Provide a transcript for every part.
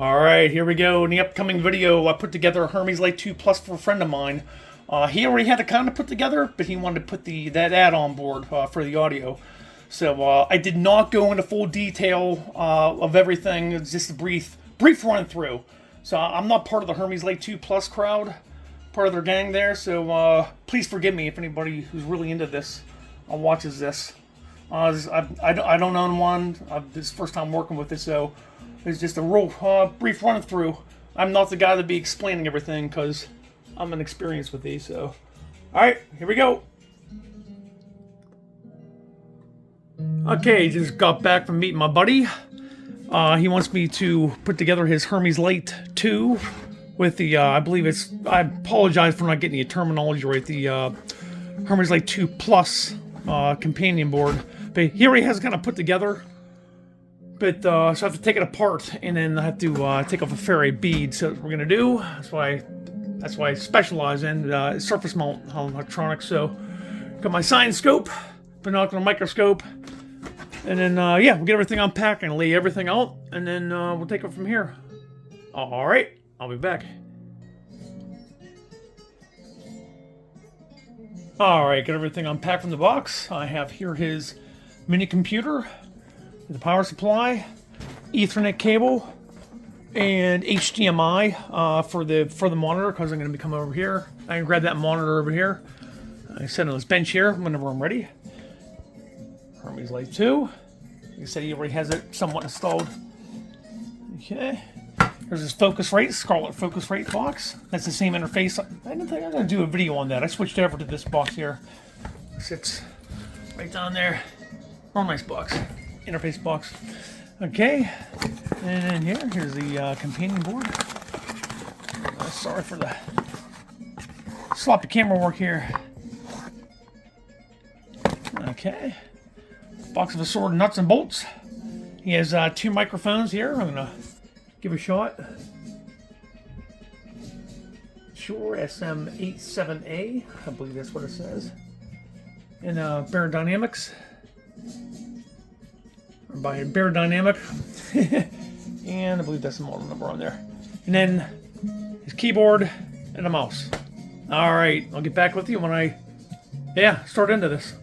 Alright, here we go. In the upcoming video, I put together a Hermes Lite 2 Plus for a friend of mine. He already had it kind of put together, but he wanted to put that add-on board for the audio. So I did not go into full detail of everything. It's just a brief run through. So I'm not part of the Hermes Lite 2 Plus crowd, part of their gang there. So please forgive me if anybody who's really into this watches this. I don't own one. This is the first time working with it, so it's just a real brief run through. I'm not the guy to be explaining everything because I'm inexperienced with these. So, all right, here we go. Okay, just got back from meeting my buddy. He wants me to put together his Hermes Lite 2 with the, I believe it's, I apologize for not getting the terminology right, the Hermes Lite 2 Plus companion board. But he already has it kind of put together. But, so I have to take it apart, and then I have to take off a ferrite bead. So that's what we're going to do. That's why I specialize in surface mount electronics. So, got my science scope, binocular microscope, and then, yeah, we'll get everything unpacked and lay everything out, and then we'll take it from here. Alright, I'll be back. Alright, got everything unpacked from the box. I have here his mini computer, the power supply, Ethernet cable, and HDMI for the monitor, because I'm going to be coming over here. I can grab that monitor over here. I set it on this bench here whenever I'm ready. Hermes Lite 2. He said he already has it somewhat installed. Okay. There's this Focusrite, Scarlet Focusrite box. That's the same interface. I didn't think I was going to do a video on that. I switched over to this box here. It sits right down there. Oh, nice box. Interface box. Okay. And then here's the companion board. Sorry for the sloppy camera work here. Okay. Box of assorted nuts and bolts. He has 2 microphones here. I'm gonna give a shot. Shure SM87A, I believe that's what it says. And Bear Dynamics. Or by Bear Dynamic. And I believe that's the model number on there. And then his keyboard and a mouse. Alright, I'll get back with you when I start into this.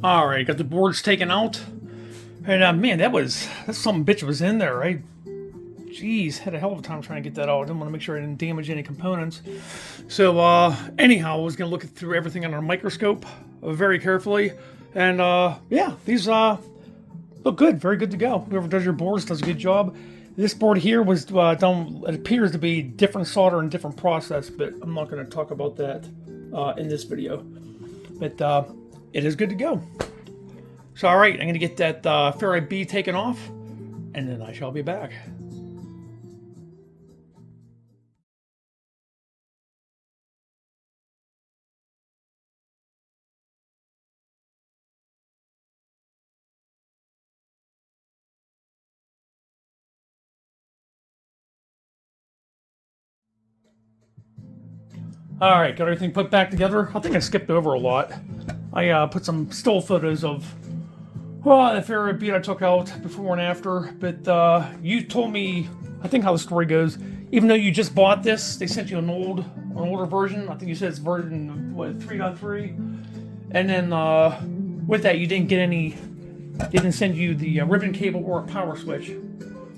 Alright, got the boards taken out. And man, that some bitch was in there, right? Jeez, had a hell of a time trying to get that out. I didn't want to make sure I didn't damage any components. So anyhow, I was going to look through everything under a microscope very carefully. And yeah, these look good, very good to go. Whoever does your boards does a good job. This board here was done, it appears to be different solder and different process, but I'm not going to talk about that in this video. But it is good to go. So alright, I'm going to get that ferrite bead taken off, and then I shall be back. Alright, got everything put back together. I think I skipped over a lot. I put some still photos of the ferrite bead I took out before and after, but you told me, I think how the story goes, even though you just bought this, they sent you an older version. I think you said it's version 3.3, and then with that you didn't get they didn't send you the ribbon cable or a power switch.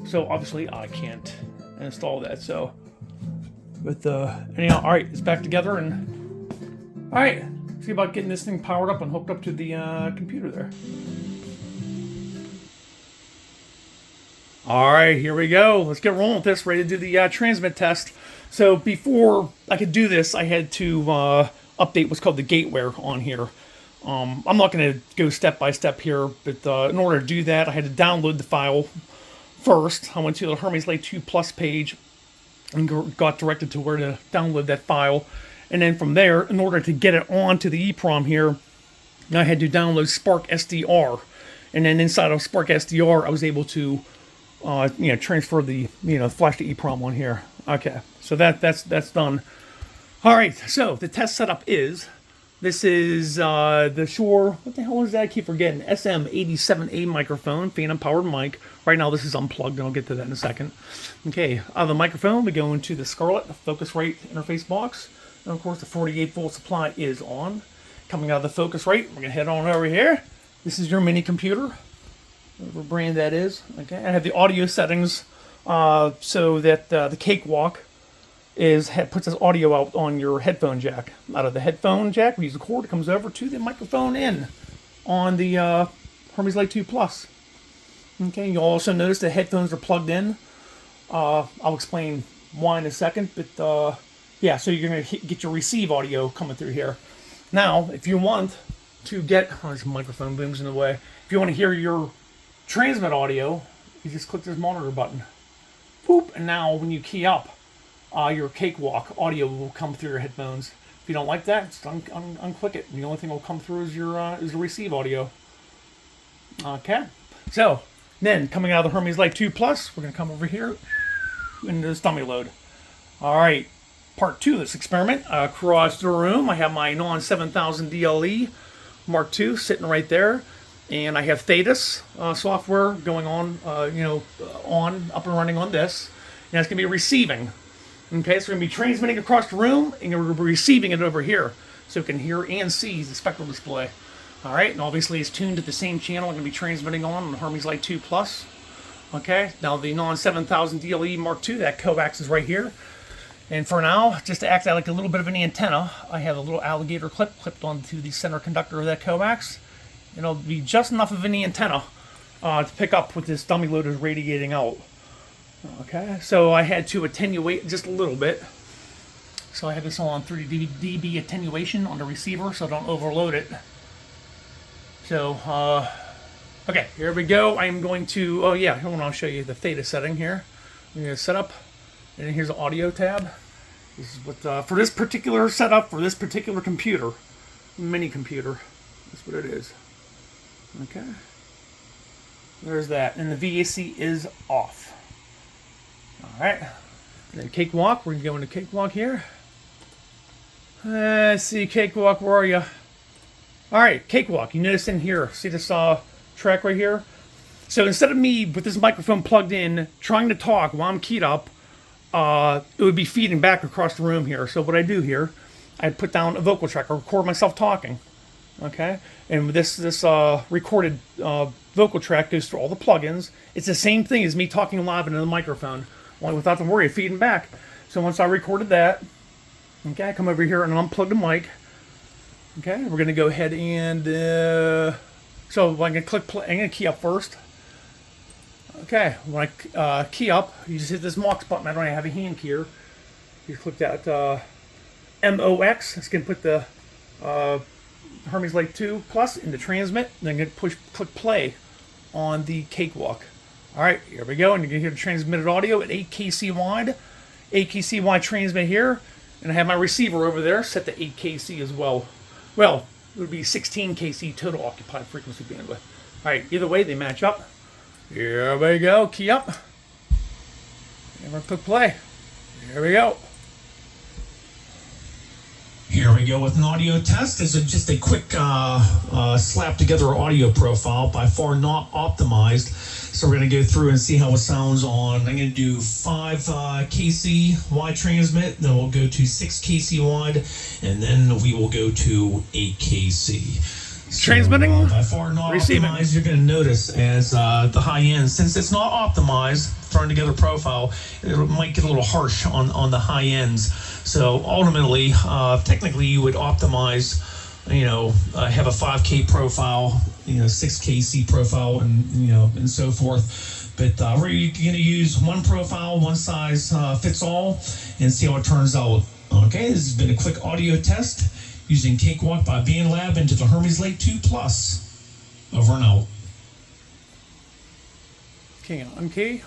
So obviously I can't install that. So, but anyhow, all right, it's back together, and all right. See about getting this thing powered up and hooked up to the computer there. Alright, here we go. Let's get rolling with this, ready to do the transmit test. So before I could do this, I had to update what's called the gateware on here. I'm not going to go step by step here, but in order to do that, I had to download the file first. I went to the Hermes Lite 2 Plus page and got directed to where to download that file. And then from there, in order to get it onto the EEPROM here, I had to download Spark SDR. And then inside of Spark SDR, I was able to, transfer the, flash the EEPROM on here. Okay, so that's done. All right, so the test setup is This is the Shure, what the hell is that? I keep forgetting. SM87A microphone, phantom powered mic. Right now this is unplugged, and I'll get to that in a second. Okay, out of the microphone, we go into the Scarlett Focusrite interface box. And of course the 48 volt supply is on. Coming out of the Focusrite, we're gonna head on over here. This is your mini computer, whatever brand that is. Okay, I have the audio settings so that the Cakewalk puts this audio out on your headphone jack. Out of the headphone jack, we use the cord. It comes over to the microphone in on the Hermes Lite 2 Plus. Okay, you'll also notice the headphones are plugged in. I'll explain why in a second, but yeah, so you're going to get your receive audio coming through here. Now, if you want to get, oh, there's microphone booms in the way. If you want to hear your transmit audio, you just click this monitor button. Boop, and now when you key up, your Cakewalk audio will come through your headphones. If you don't like that, just unclick it. The only thing that will come through is the receive audio. Okay, so then coming out of the Hermes Lite 2 Plus, we're going to come over here into this dummy load. All right, part 2 of this experiment. Across the room, I have my Non 7000 DLE Mark II sitting right there, and I have Thetis software going on, up and running on this, and it's going to be receiving. Okay, so we're going to be transmitting across the room, and we're receiving it over here, so we can hear and see the spectral display. All right, and obviously it's tuned to the same channel I'm going to be transmitting on the Hermes Lite 2 Plus. Okay, now the Non 7000 DLE Mark II, that coax is right here. And for now, just to act like a little bit of an antenna, I have a little alligator clip clipped onto the center conductor of that coax. And it'll be just enough of an antenna to pick up what this dummy load is radiating out. Okay, so I had to attenuate just a little bit. So I had this on 30 dB attenuation on the receiver so I don't overload it. So, okay, here we go. I'm going to, oh yeah, hold on, I'll show you the theta setting here. I'm going to set up, and then here's the audio tab. This is what, for this particular setup, for this particular computer, mini computer, that's what it is. Okay, there's that, and the VAC is off. All right, and then Cakewalk, we're going to go into Cakewalk here. Let's see, Cakewalk, where are you? All right, Cakewalk, you notice in here, see this track right here? So instead of me with this microphone plugged in, trying to talk while I'm keyed up, it would be feeding back across the room here. So what I do here, I put down a vocal track, I record myself talking, okay? And this recorded vocal track goes through all the plugins. It's the same thing as me talking live into the microphone, only without the worry of feeding back. So once I recorded that, okay, I come over here and unplug the mic. Okay, we're gonna go ahead and so I'm gonna click play. I'm gonna key up first. Okay, when I key up, you just hit this MOX button. I don't have a hand keyer. You click that MOX. It's gonna put the Hermes Lite 2 Plus into transmit. Then I'm gonna click play on the Cakewalk. All right, here we go, and you're gonna hear the transmitted audio at 8 kC wide. 8 kC wide transmit here, and I have my receiver over there set to 8 kC as well. Well, it would be 16 kC total occupied frequency bandwidth. All right, either way, they match up. Here we go, key up. And we're click play. Here we go. Here we go with an audio test. This is just a quick slap together audio profile, by far not optimized. So we're going to go through and see how it sounds on, I'm going to do 5 kC wide transmit, then we'll go to 6 kC wide, and then we will go to 8 kC. Transmitting, by far not receiving. Optimized, you're going to notice as the high end, since it's not optimized, throwing together profile, it might get a little harsh on the high ends. So ultimately, technically you would optimize, have a 5K profile, 6 kC profile, and so forth. But we're going to use one profile, one size fits all, and see how it turns out. Okay, this has been a quick audio test using Cakewalk by Bandlab into the Hermes Lite 2 Plus. Over and out. Okay, unkey.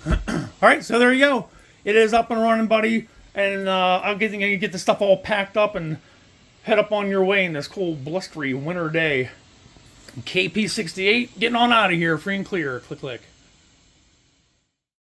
All right, so there you go. It is up and running, buddy. And I'm going to get the stuff all packed up and head up on your way in this cold, blustery winter day. KP68, getting on out of here, free and clear. Click, click.